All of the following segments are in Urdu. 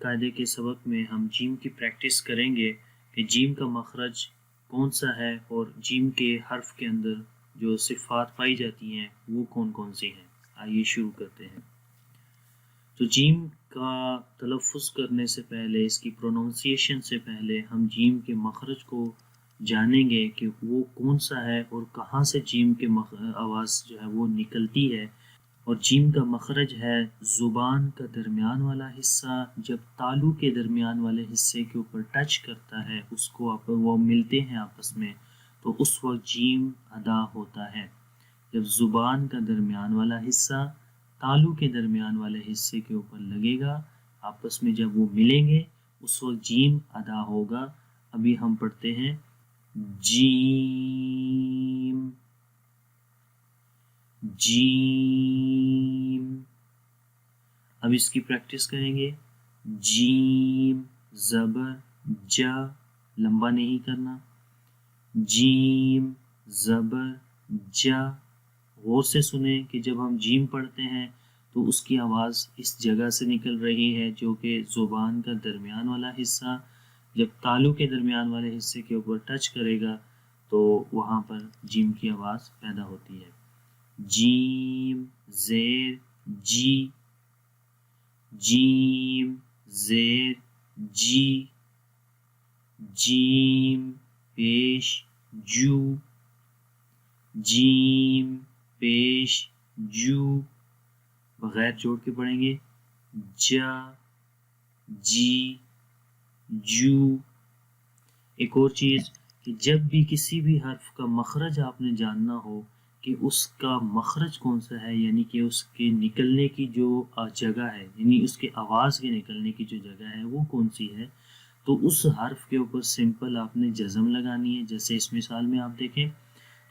قاعدے کے سبق میں ہم جیم کی پریکٹس کریں گے کہ جیم کا مخرج کون سا ہے اور جیم کے حرف کے اندر جو صفات پائی جاتی ہیں وہ کون کون سی ہیں۔ آئیے شروع کرتے ہیں۔ تو جیم کا تلفظ کرنے سے پہلے، اس کی پروننسیشن سے پہلے ہم جیم کے مخرج کو جانیں گے کہ وہ کون سا ہے اور کہاں سے جیم کے آواز جو ہے وہ نکلتی ہے۔ اور جیم کا مخرج ہے زبان کا درمیان والا حصہ جب تالو کے درمیان والے حصے کے اوپر ٹچ کرتا ہے، اس کو وہ ملتے ہیں آپس میں، تو اس وقت جیم ادا ہوتا ہے۔ جب زبان کا درمیان والا حصہ تالو کے درمیان والے حصے کے اوپر لگے گا، آپس میں جب وہ ملیں گے اس وقت جیم ادا ہوگا۔ ابھی ہم پڑھتے ہیں جیم جیم۔ اب اس کی پریکٹس کریں گے۔ جیم زبر جا، لمبا نہیں کرنا۔ جیم زبر جا۔ غور سے سنیں کہ جب ہم جیم پڑھتے ہیں تو اس کی آواز اس جگہ سے نکل رہی ہے جو کہ زبان کا درمیان والا حصہ جب تالو کے درمیان والے حصے کے اوپر ٹچ کرے گا تو وہاں پر جیم کی آواز پیدا ہوتی ہے۔ جیم زیر جی، جیم زیر جی، جیم پیش جو، جیم پیش جو، بغیر جوڑ کے پڑھیں گے جا جی جو۔ ایک اور چیز کہ جب بھی کسی بھی حرف کا مخرج آپ نے جاننا ہو کہ اس کا مخرج کون سا ہے، یعنی کہ اس کے نکلنے کی جو جگہ ہے، یعنی اس کے آواز کے نکلنے کی جو جگہ ہے وہ کون سی ہے، تو اس حرف کے اوپر سمپل آپ نے جزم لگانی ہے۔ جیسے اس مثال میں آپ دیکھیں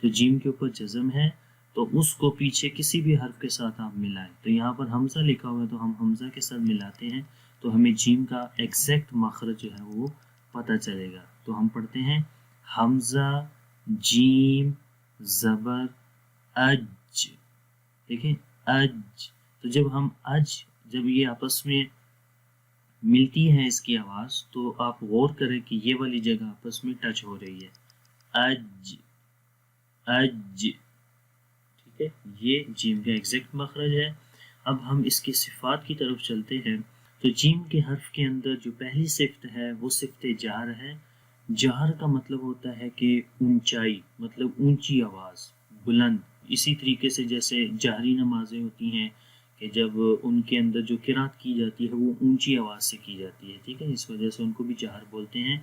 تو جیم کے اوپر جزم ہے تو اس کو پیچھے کسی بھی حرف کے ساتھ آپ ملائیں۔ تو یہاں پر حمزہ لکھا ہوا ہے تو ہم حمزہ کے ساتھ ملاتے ہیں تو ہمیں جیم کا ایگزیکٹ مخرج جو ہے وہ پتہ چلے گا۔ تو ہم پڑھتے ہیں حمزہ جیم زبر اج، دیکھیں اج۔ تو جب ہم جب یہ آپس میں ملتی ہے اس کی آواز تو آپ غور کریں کہ یہ والی جگہ آپس میں ٹچ ہو رہی ہے، اج اج، ٹھیک ہے، یہ جیم کا ایگزیکٹ مخرج ہے۔ اب ہم اس کی صفات کی طرف چلتے ہیں۔ تو جیم کے حرف کے اندر جو پہلی صفت ہے وہ صفت جہر ہے۔ جہر کا مطلب ہوتا ہے کہ اونچائی، مطلب اونچی آواز، بلند۔ اسی طریقے سے جیسے جہری نمازیں ہوتی ہیں کہ جب ان کے اندر جو قرات کی جاتی ہے وہ اونچی آواز سے کی جاتی ہے، ٹھیک ہے، اس وجہ سے ان کو بھی جہر بولتے ہیں۔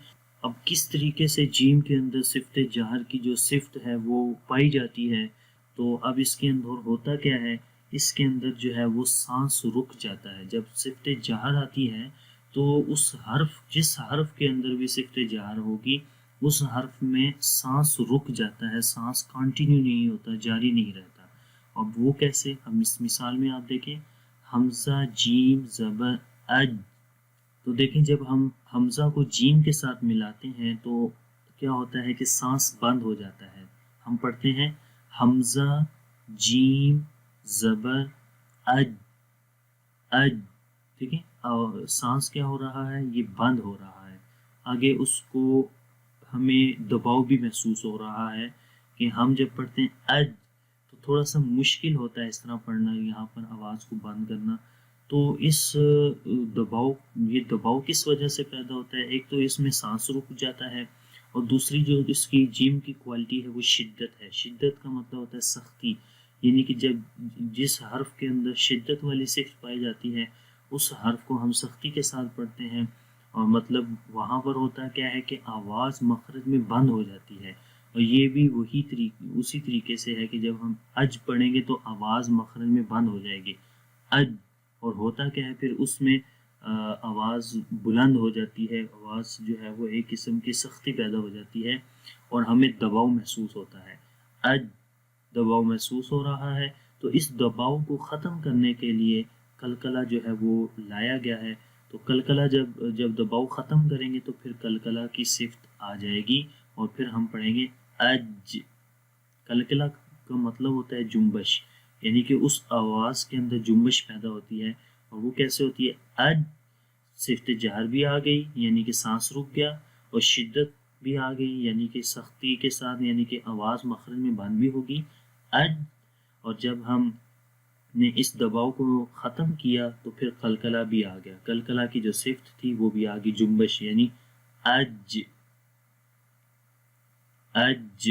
اب کس طریقے سے جیم کے اندر صفت جہر کی جو صفت ہے وہ پائی جاتی ہے، تو اب اس کے اندر ہوتا کیا ہے، اس کے اندر جو ہے وہ سانس رک جاتا ہے۔ جب صفت جہر آتی ہے تو اس حرف، جس حرف کے اندر بھی صفت جہر ہوگی اس حرف میں سانس رک جاتا ہے، سانس کنٹینیو نہیں ہوتا، جاری نہیں رہتا۔ اب وہ کیسے، ہم اس مثال میں آپ دیکھیں حمزہ جیم زبر اج۔ تو دیکھیں جب ہم حمزہ کو جیم کے ساتھ ملاتے ہیں تو کیا ہوتا ہے کہ سانس بند ہو جاتا ہے۔ ہم پڑھتے ہیں حمزہ جیم زبر اج اج، ٹھیک ہے، اور سانس کیا ہو رہا ہے، یہ بند ہو رہا ہے۔ آگے اس کو ہمیں دباؤ بھی محسوس ہو رہا ہے کہ ہم جب پڑھتے ہیں اج تو تھوڑا سا مشکل ہوتا ہے اس طرح پڑھنا، یہاں پر آواز کو بند کرنا۔ تو اس یہ دباؤ کس وجہ سے پیدا ہوتا ہے، ایک تو اس میں سانس رک جاتا ہے اور دوسری جو اس کی جیم کی کوالٹی ہے وہ شدت ہے۔ شدت کا مطلب ہوتا ہے سختی، یعنی کہ جس حرف کے اندر شدت والی صفت پائی جاتی ہے اس حرف کو ہم سختی کے ساتھ پڑھتے ہیں، اور مطلب وہاں پر ہوتا کیا ہے کہ آواز مخرج میں بند ہو جاتی ہے۔ اور یہ بھی اسی طریقے سے ہے کہ جب ہم اج پڑھیں گے تو آواز مخرج میں بند ہو جائے گی، اج، اور ہوتا کیا ہے پھر اس میں آواز بلند ہو جاتی ہے، آواز جو ہے وہ ایک قسم کی سختی پیدا ہو جاتی ہے اور ہمیں دباؤ محسوس ہوتا ہے۔ اج دباؤ محسوس ہو رہا ہے تو اس دباؤ کو ختم کرنے کے لیے قلقلہ جو ہے وہ لایا گیا ہے۔ تو قلقلہ جب دباؤ ختم کریں گے تو پھر قلقلہ کی صفت آ جائے گی اور پھر ہم پڑھیں گے اج۔ قلقلہ کا مطلب ہوتا ہے جنبش، یعنی کہ اس آواز کے اندر جنبش پیدا ہوتی ہے، اور وہ کیسے ہوتی ہے، اج صفت جہر بھی آ گئی یعنی کہ سانس رک گیا، اور شدت بھی آ گئی یعنی کہ سختی کے ساتھ، یعنی کہ آواز مخرج میں بند بھی ہوگی اج، اور جب ہم نے اس دباؤ کو ختم کیا تو پھر قلقلہ بھی آ گیا، قلقلہ کی جو صفت تھی وہ بھی آ گئی جنبش، یعنی اج اج۔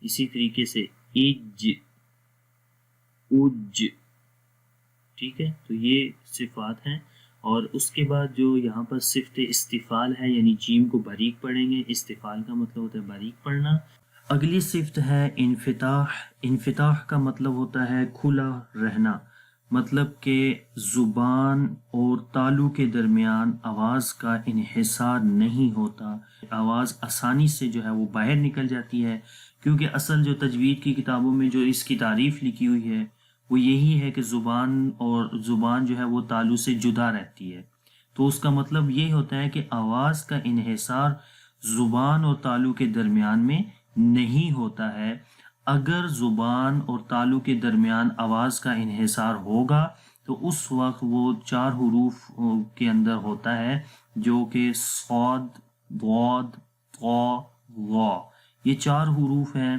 اسی طریقے سے اج اج، ٹھیک ہے، تو یہ صفات ہیں۔ اور اس کے بعد جو یہاں پر صفت استفال ہے، یعنی جیم کو باریک پڑھیں گے، استفال کا مطلب ہوتا ہے باریک پڑھنا۔ اگلی صفت ہے انفتاح۔ انفتاح کا مطلب ہوتا ہے کھلا رہنا، مطلب کہ زبان اور تالو کے درمیان آواز کا انحصار نہیں ہوتا، آواز آسانی سے جو ہے وہ باہر نکل جاتی ہے، کیونکہ اصل جو تجوید کی کتابوں میں جو اس کی تعریف لکھی ہوئی ہے وہ یہی ہے کہ زبان جو ہے وہ تالو سے جدا رہتی ہے، تو اس کا مطلب یہ ہوتا ہے کہ آواز کا انحصار زبان اور تالو کے درمیان میں نہیں ہوتا ہے۔ اگر زبان اور تالو کے درمیان آواز کا انحصار ہوگا تو اس وقت وہ 4 حروف کے اندر ہوتا ہے، جو کہ صاد، ضاد، طا، ظا، یہ 4 حروف ہیں۔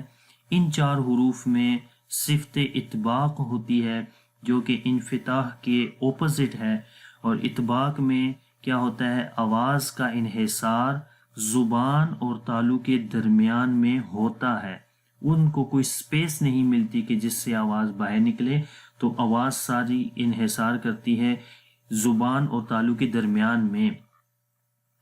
ان 4 حروف میں صفت اطباق ہوتی ہے جو کہ انفتاح کے اپوزٹ ہے، اور اطباق میں کیا ہوتا ہے، آواز کا انحصار زبان اور تالو کے درمیان میں ہوتا ہے، ان کو کوئی سپیس نہیں ملتی کہ جس سے آواز باہر نکلے، تو آواز ساری انحصار کرتی ہے زبان اور تالو کے درمیان میں۔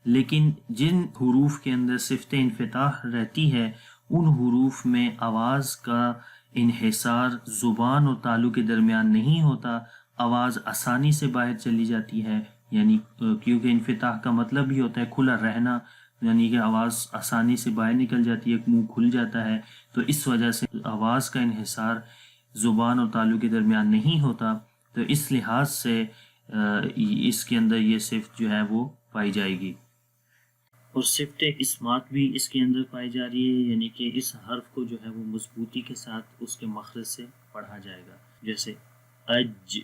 لیکن جن حروف کے اندر صفت انفتاح رہتی ہے ان حروف میں آواز کا انحصار زبان اور تالو کے درمیان نہیں ہوتا، آواز آسانی سے باہر چلی جاتی ہے، یعنی کیونکہ انفتاح کا مطلب ہی ہوتا ہے کھلا رہنا، یعنی کہ آواز آسانی سے باہر نکل جاتی ہے، منہ کھل جاتا ہے، تو اس وجہ سے آواز کا انحصار زبان اور تالو کے درمیان نہیں ہوتا، تو اس لحاظ سے اس کے اندر یہ صفت جو ہے وہ پائی جائے گی۔ اور صفت اسمات بھی اس کے اندر پائی جا رہی ہے، یعنی کہ اس حرف کو جو ہے وہ مضبوطی کے ساتھ اس کے مخرج سے پڑھا جائے گا، جیسے اج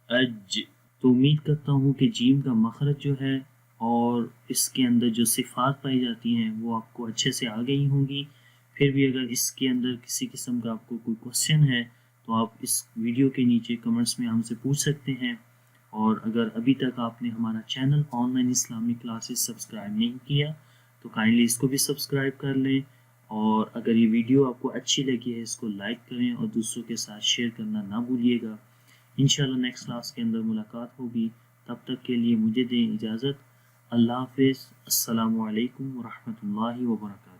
اج۔ تو امید کرتا ہوں کہ جیم کا مخرج جو ہے اور اس کے اندر جو صفات پائی جاتی ہیں وہ آپ کو اچھے سے آ گئی ہوں گی۔ پھر بھی اگر اس کے اندر کسی قسم کا آپ کو کوئی کوشچن ہے تو آپ اس ویڈیو کے نیچے کمنٹس میں ہم سے پوچھ سکتے ہیں، اور اگر ابھی تک آپ نے ہمارا چینل آن لائن اسلامی کلاسز سبسکرائب نہیں کیا تو کائنڈلی اس کو بھی سبسکرائب کر لیں، اور اگر یہ ویڈیو آپ کو اچھی لگی ہے اس کو لائک کریں اور دوسروں کے ساتھ شیئر کرنا نہ بھولیے گا۔ انشاءاللہ نیکسٹ کلاس کے اندر ملاقات ہوگی، تب تک کے لیے مجھے دیں اجازت۔ اللہ حافظ، السلام علیکم ورحمۃ اللہ وبرکاتہ۔